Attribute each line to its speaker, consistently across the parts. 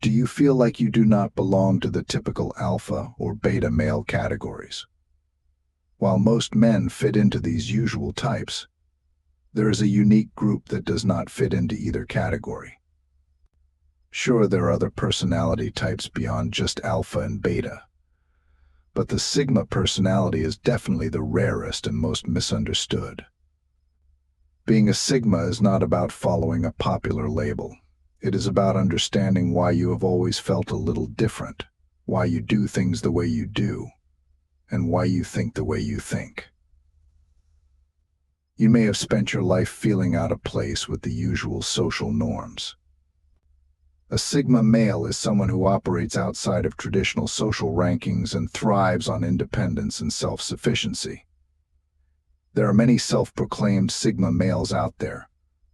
Speaker 1: Do you feel like you do not belong to the typical alpha or beta male categories? While most men fit into these usual types, there is a unique group that does not fit into either category. Sure, there are other personality types beyond just alpha and beta, but the sigma personality is definitely the rarest and most misunderstood. Being a sigma is not about following a popular label. It is about understanding why you have always felt a little different, why you do things the way you do, and why you think the way you think. You may have spent your life feeling out of place with the usual social norms. A sigma male is someone who operates outside of traditional social rankings and thrives on independence and self-sufficiency. There are many self-proclaimed sigma males out there,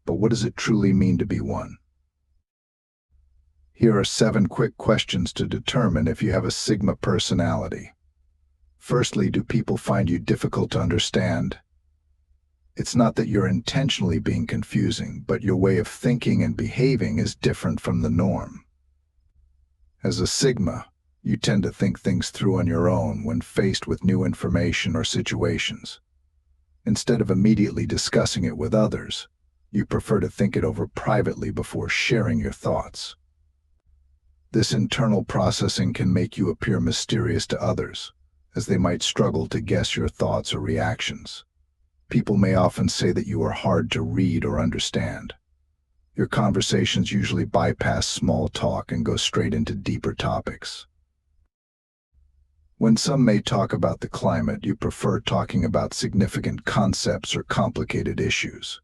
Speaker 1: but what does it truly mean to be one? Here are 7 quick questions to determine if you have a sigma personality. Firstly, do people find you difficult to understand? It's not that you're intentionally being confusing, but your way of thinking and behaving is different from the norm. As a sigma, you tend to think things through on your own when faced with new information or situations. Instead of immediately discussing it with others, you prefer to think it over privately before sharing your thoughts. This internal processing can make you appear mysterious to others, as they might struggle to guess your thoughts or reactions. People may often say that you are hard to read or understand. Your conversations usually bypass small talk and go straight into deeper topics. When some may talk about the climate, you prefer talking about significant concepts or complicated issues.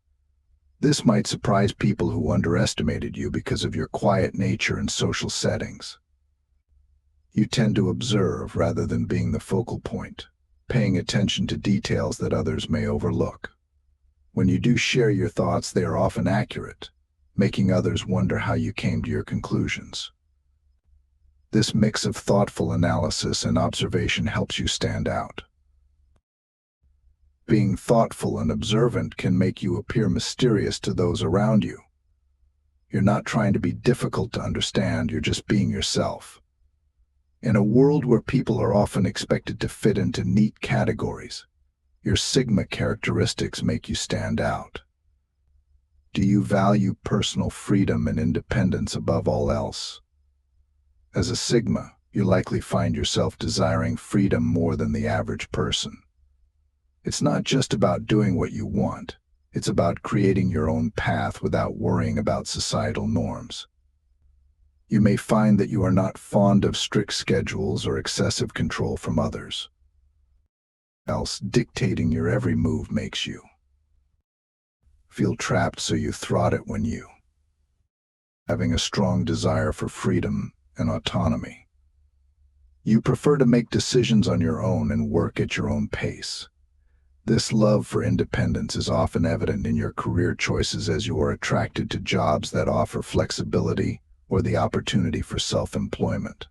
Speaker 1: This might surprise people who underestimated you because of your quiet nature in social settings. You tend to observe rather than being the focal point, paying attention to details that others may overlook. When you do share your thoughts, they are often accurate, making others wonder how you came to your conclusions. This mix of thoughtful analysis and observation helps you stand out. Being thoughtful and observant can make you appear mysterious to those around you. You're not trying to be difficult to understand, you're just being yourself. In a world where people are often expected to fit into neat categories, your sigma characteristics make you stand out. Do you value personal freedom and independence above all else? As a sigma, you likely find yourself desiring freedom more than the average person. It's not just about doing what you want, it's about creating your own path without worrying about societal norms. You may find that you are not fond of strict schedules or excessive control from others. Else, dictating your every move makes you feel trapped, so you thwart it when you having a strong desire for freedom and autonomy. You prefer to make decisions on your own and work at your own pace. This love for independence is often evident in your career choices as you are attracted to jobs that offer flexibility or the opportunity for self-employment.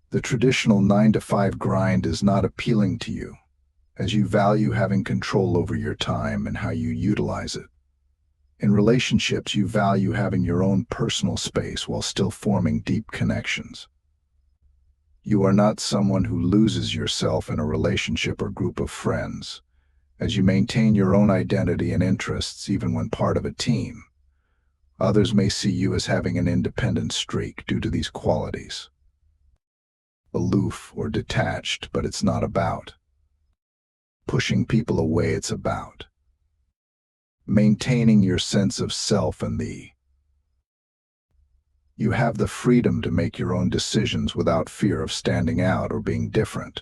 Speaker 1: The traditional 9-to-5 grind is not appealing to you, as you value having control over your time and how you utilize it. In relationships, you value having your own personal space while still forming deep connections. You are not someone who loses yourself in a relationship or group of friends, as you maintain your own identity and interests even when part of a team. Others may see you as having an independent streak due to these qualities. Aloof or detached, but it's not about pushing people away, it's about maintaining your sense of self and you have the freedom to make your own decisions without fear of standing out or being different.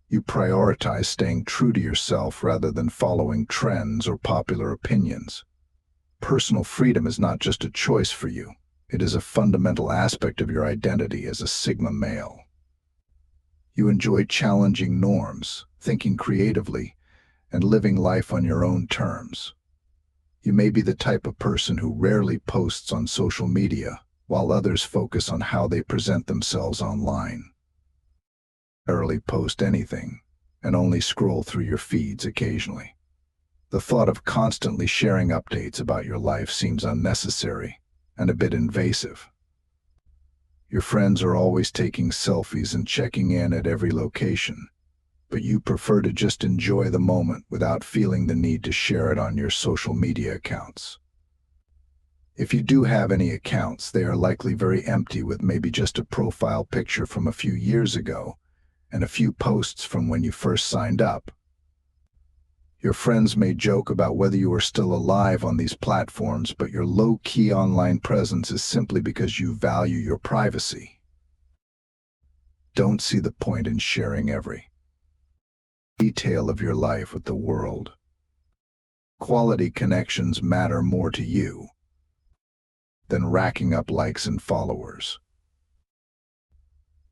Speaker 1: You prioritize staying true to yourself rather than following trends or popular opinions. Personal freedom is not just a choice for you, it is a fundamental aspect of your identity as a sigma male. You enjoy challenging norms, thinking creatively, and living life on your own terms. You may be the type of person who rarely posts on social media, while others focus on how they present themselves online. Rarely post anything, and only scroll through your feeds occasionally. The thought of constantly sharing updates about your life seems unnecessary and a bit invasive. Your friends are always taking selfies and checking in at every location, but you prefer to just enjoy the moment without feeling the need to share it on your social media accounts. If you do have any accounts, they are likely very empty, with maybe just a profile picture from a few years ago and a few posts from when you first signed up. Your friends may joke about whether you are still alive on these platforms, but your low-key online presence is simply because you value your privacy. Don't see the point in sharing every detail of your life with the world. Quality connections matter more to you than racking up likes and followers.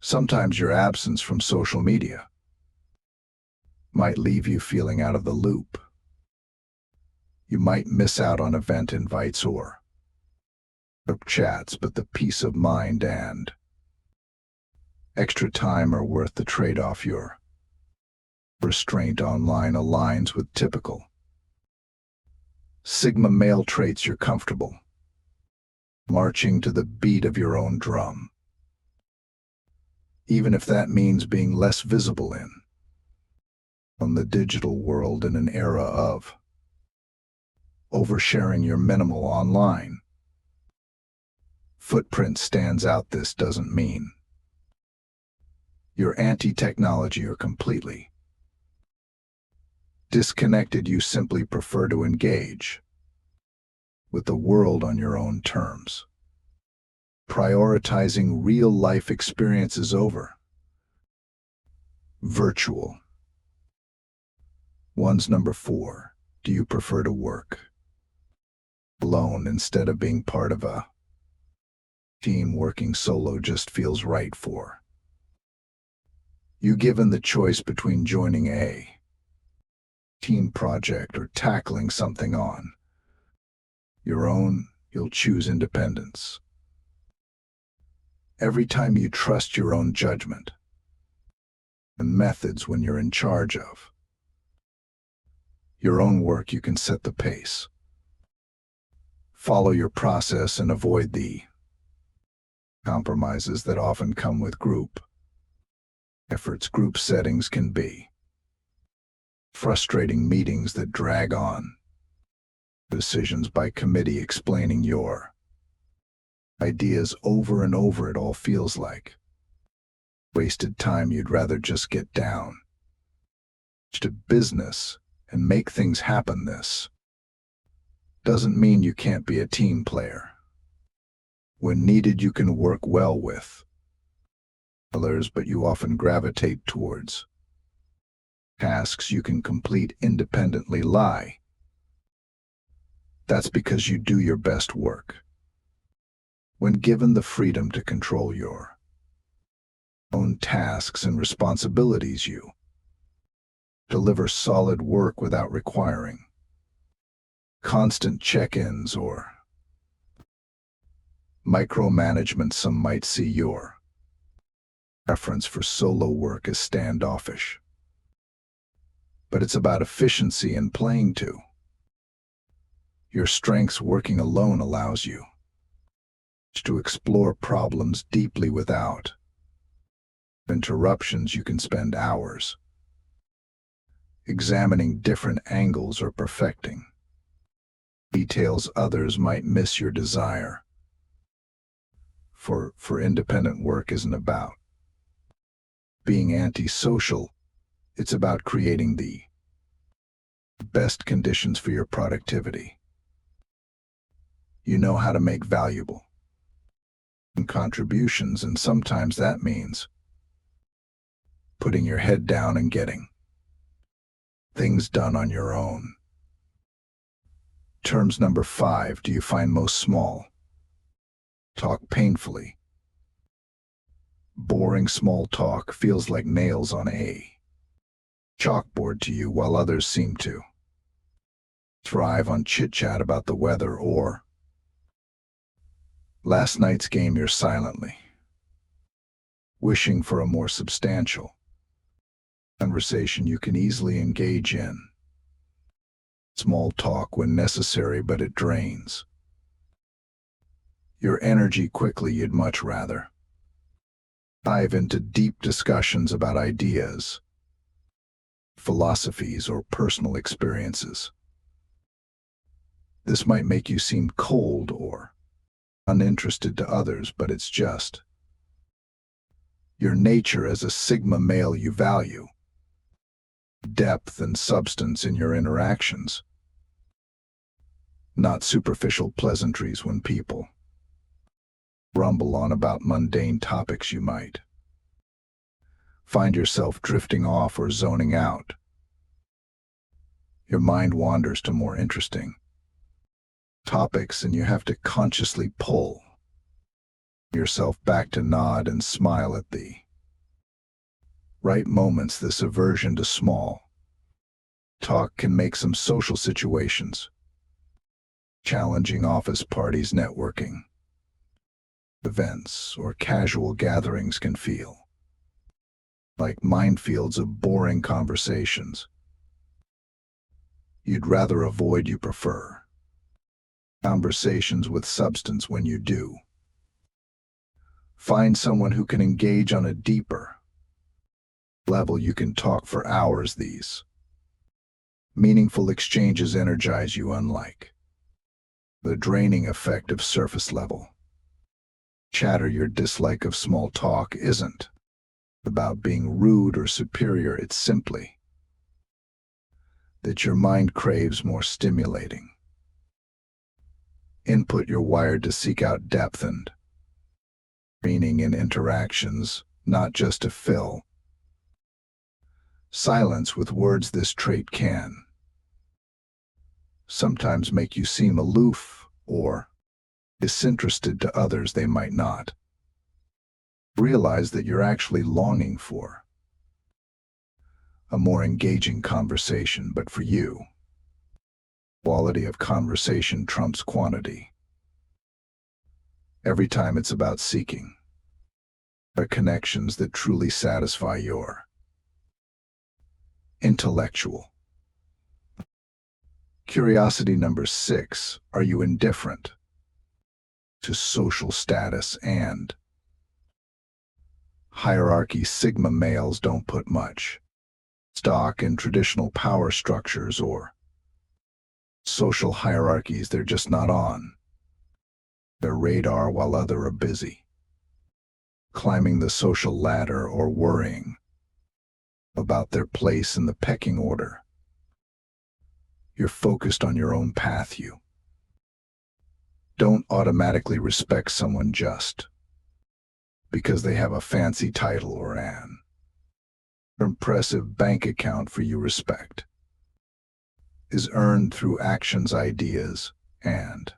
Speaker 1: Sometimes your absence from social media might leave you feeling out of the loop. You might miss out on event invites or group chats, but the peace of mind and extra time are worth the trade-off. Your restraint online aligns with typical Sigma male traits. You're comfortable marching to the beat of your own drum, even if that means being less visible on the digital world. In an era of oversharing, your minimal online footprint stands out. This doesn't mean you're anti-technology or completely disconnected. You simply prefer to engage with the world on your own terms, prioritizing real-life experiences over virtual ones. Number 4, do you prefer to work alone instead of being part of a team? Working solo just feels right for you. Given the choice between joining a team project or tackling something on your own, you'll choose independence. Every time you trust your own judgment and methods when you're in charge of your own work, you can set the pace, follow your process, and avoid the compromises that often come with group efforts. Group settings can be frustrating. Meetings that drag on, decisions by committee, explaining your ideas over and over. It all feels like wasted time. You'd rather just get down to business and make things happen. This doesn't mean you can't be a team player. When needed, you can work well with others, but you often gravitate towards tasks you can complete independently. That's because you do your best work when given the freedom to control your own tasks and responsibilities. You deliver solid work without requiring constant check-ins or micromanagement. Some might see your preference for solo work as standoffish, but it's about efficiency and playing to your strengths. Working alone allows you to explore problems deeply without interruptions. You can spend hours examining different angles or perfecting details others might miss. Your desire for independent work isn't about being antisocial. It's about creating the best conditions for your productivity. You know how to make valuable contributions, and sometimes that means putting your head down and getting things done on your own terms. Number 5, do you find most small talk painfully boring? Small talk feels like nails on a chalkboard to you, while others seem to thrive on chit-chat about the weather or last night's game. You're silently wishing for a more substantial conversation. You can easily engage in small talk when necessary, but it drains your energy quickly. You'd much rather Dive into deep discussions about ideas, philosophies, or personal experiences. This might make you seem cold or uninterested to others, but it's just your nature as a Sigma male. You value depth and substance in your interactions, not superficial pleasantries. When people rumble on about mundane topics, you might find yourself drifting off or zoning out. Your mind wanders to more interesting topics, and you have to consciously pull yourself back to nod and smile at the right moments. This aversion to small talk can make some social situations challenging. Office parties, networking events, or casual gatherings can feel like minefields of boring conversations you'd rather avoid. You prefer conversations with substance. When you do find someone who can engage on a deeper level, you can talk for hours. These meaningful exchanges energize you, unlike the draining effect of surface level chatter. Your dislike of small talk isn't about being rude or superior. It's simply that your mind craves more stimulating input. You're wired to seek out depth and meaning in interactions, not just to fill silence with words. This trait can sometimes make you seem aloof or disinterested to others. They might not realize that you're actually longing for a more engaging conversation, but for you, quality of conversation trumps quantity. Every time it's about seeking the connections that truly satisfy your intellectual curiosity. Number 6, are you indifferent to social status and hierarchy? Sigma males don't put much stock in traditional power structures or social hierarchies. They're just not on their radar, while others are busy climbing the social ladder or worrying about their place in the pecking order. You're focused on your own path. You don't automatically respect someone just because they have a fancy title or an impressive bank account. For you, respect is earned through actions, ideas, and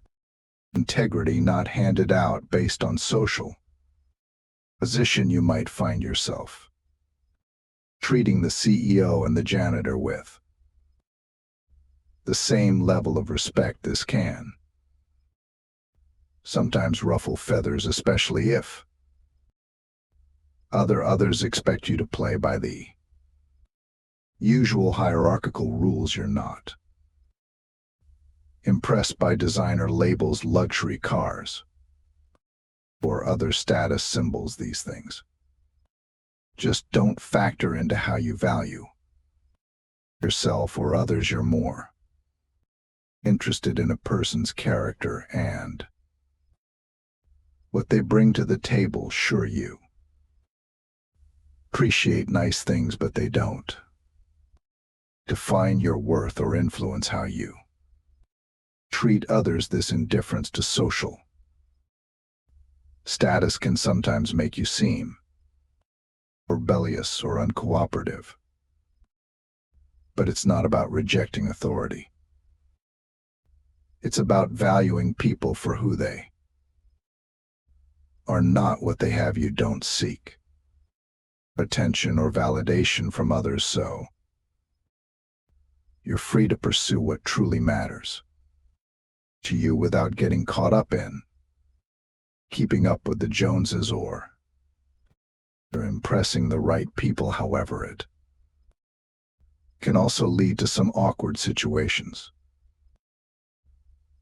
Speaker 1: integrity, not handed out based on social position. You might find yourself treating the CEO and the janitor with the same level of respect. This can sometimes ruffle feathers, especially if others expect you to play by the usual hierarchical rules. You're not impressed by designer labels, luxury cars, or other status symbols. These things just don't factor into how you value yourself or others. You're more interested in a person's character and what they bring to the table. Sure, you appreciate nice things, but they don't define your worth or influence how you treat others. This indifference to social status can sometimes make you seem rebellious or uncooperative, but it's not about rejecting authority. It's about valuing people for who they are, not what they have. You don't seek attention or validation from others, so you're free to pursue what truly matters to you without getting caught up in keeping up with the Joneses or impressing the right people. However, it can also lead to some awkward situations.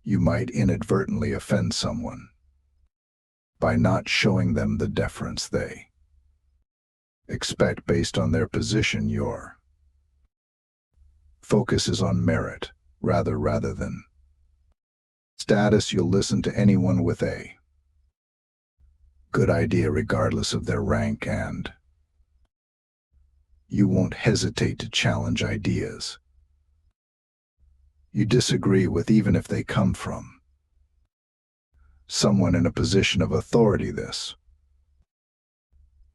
Speaker 1: You might inadvertently offend someone by not showing them the deference they expect based on their position. Your focus is on merit rather than status. You'll listen to anyone with a good idea regardless of their rank, and you won't hesitate to challenge ideas you disagree with, even if they come from someone in a position of authority. This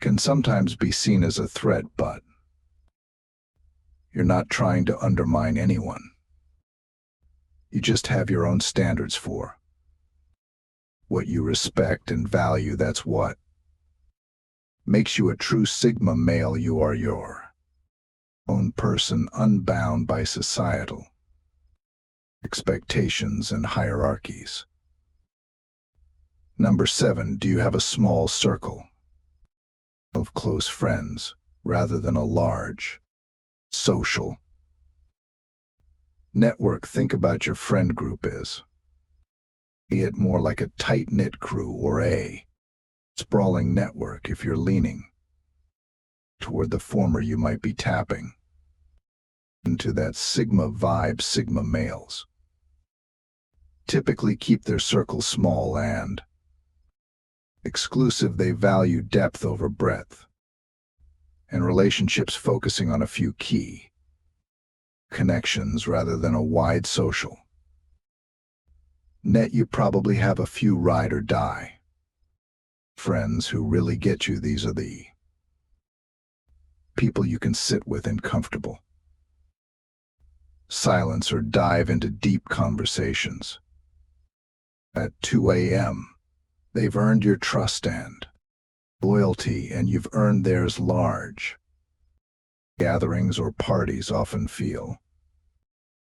Speaker 1: can sometimes be seen as a threat, but you're not trying to undermine anyone. You just have your own standards for what you respect and value. That's what makes you a true Sigma male. You are your own person, unbound by societal expectations and hierarchies. Number 7, do you have a small circle of close friends rather than a large social network? Think about your friend group as be it more like a tight-knit crew or a sprawling network. If you're leaning toward the former, you might be tapping into that Sigma vibe. Sigma males typically keep their circles small and exclusive. They value depth over breadth and relationships, focusing on a few key connections rather than a wide social net. You probably have a few ride or die friends who really get you. These are the people you can sit with in comfortable silence or dive into deep conversations at 2 a.m. They've earned your trust and loyalty, and you've earned theirs. Large gatherings or parties often feel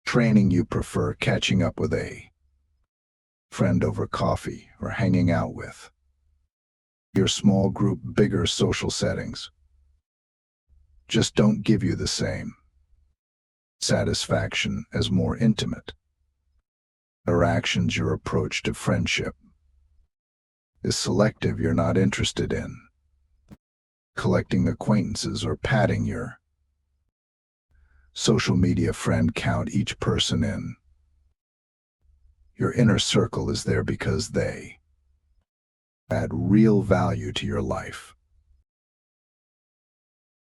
Speaker 1: training. You prefer catching up with a friend over coffee or hanging out with your small group. Bigger social settings just don't give you the same satisfaction as more intimate interactions. Your approach to friendship is selective. You're not interested in collecting acquaintances or padding your social media friend count. Each person in your inner circle is there because they add real value to your life.